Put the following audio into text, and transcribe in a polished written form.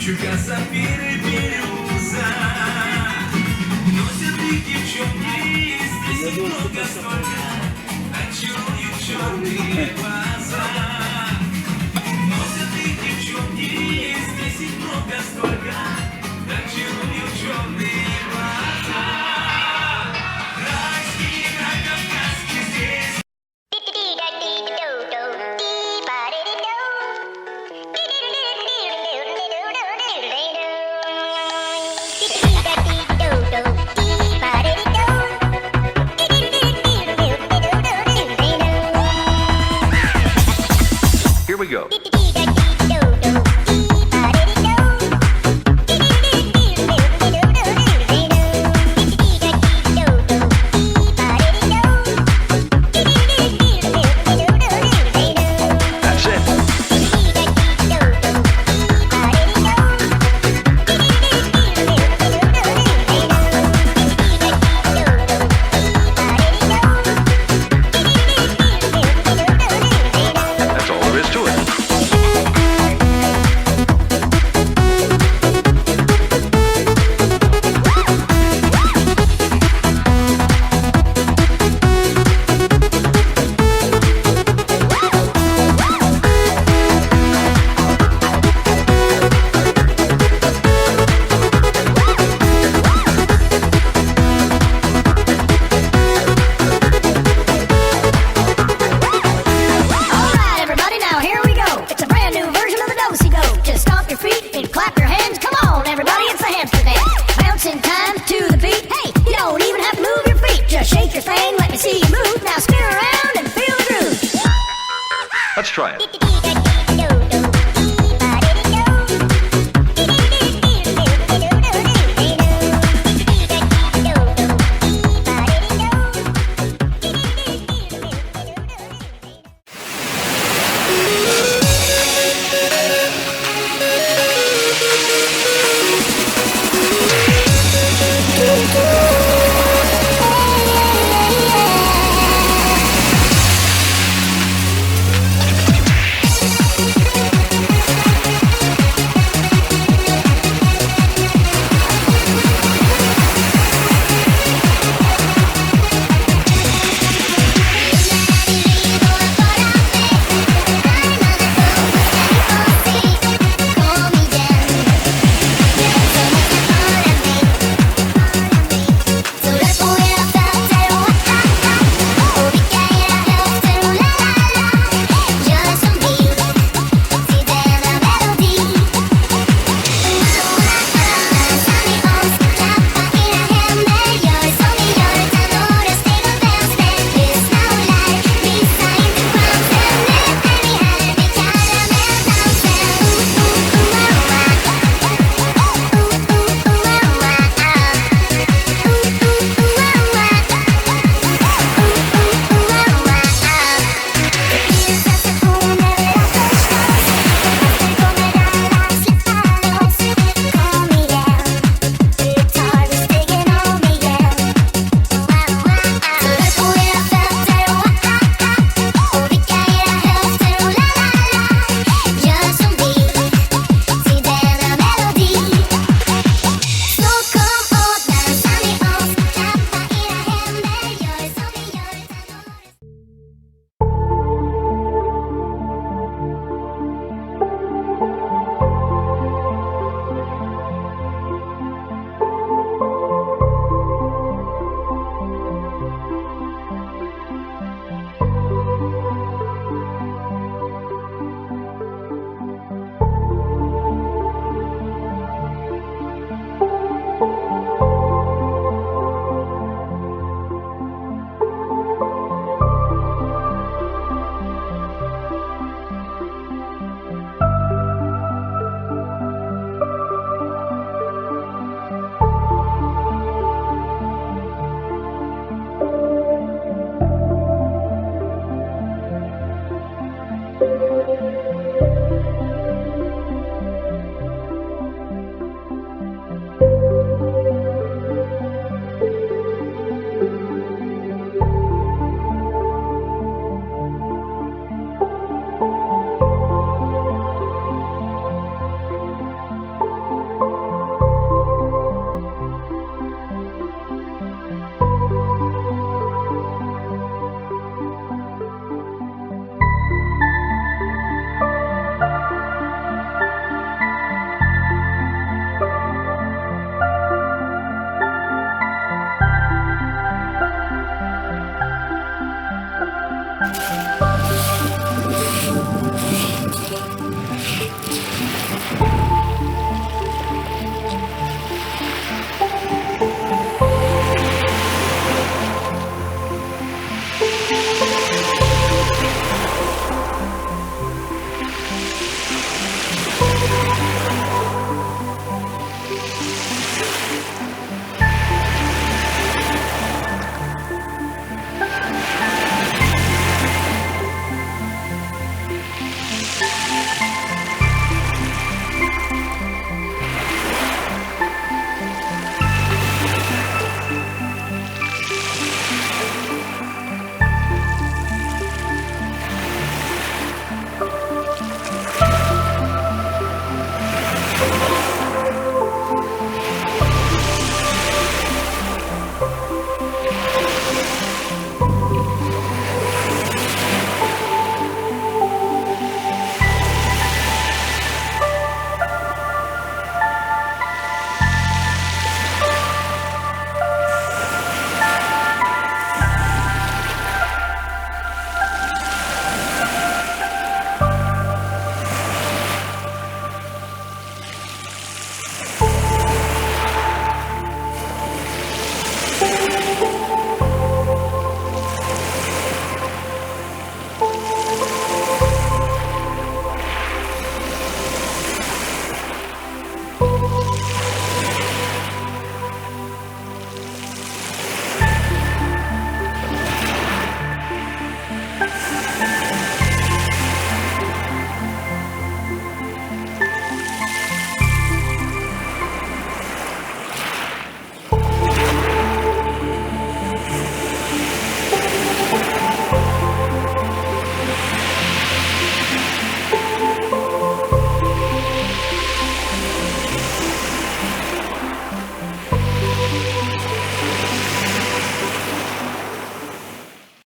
жемчуга, сапфиры, бирюза. Носят их девчонки, здесь их много столько, очаруют черные глаза. Носят их девчонки, здесь их много столько, очаруют черные глаза. Райский на Кавказке здесь. Here we go. That's it. That's all there is to it. Alright, everybody, now here we go. It's a brand new version of the do-si-do. Just stomp your feet and clap your hands. Come on, everybody, it's a hamster dance. Bouncing time to the beat. Hey, you don't even have to move your feet. Just shake your thing, let me see you move. Now spin around and feel the groove. Let's try it.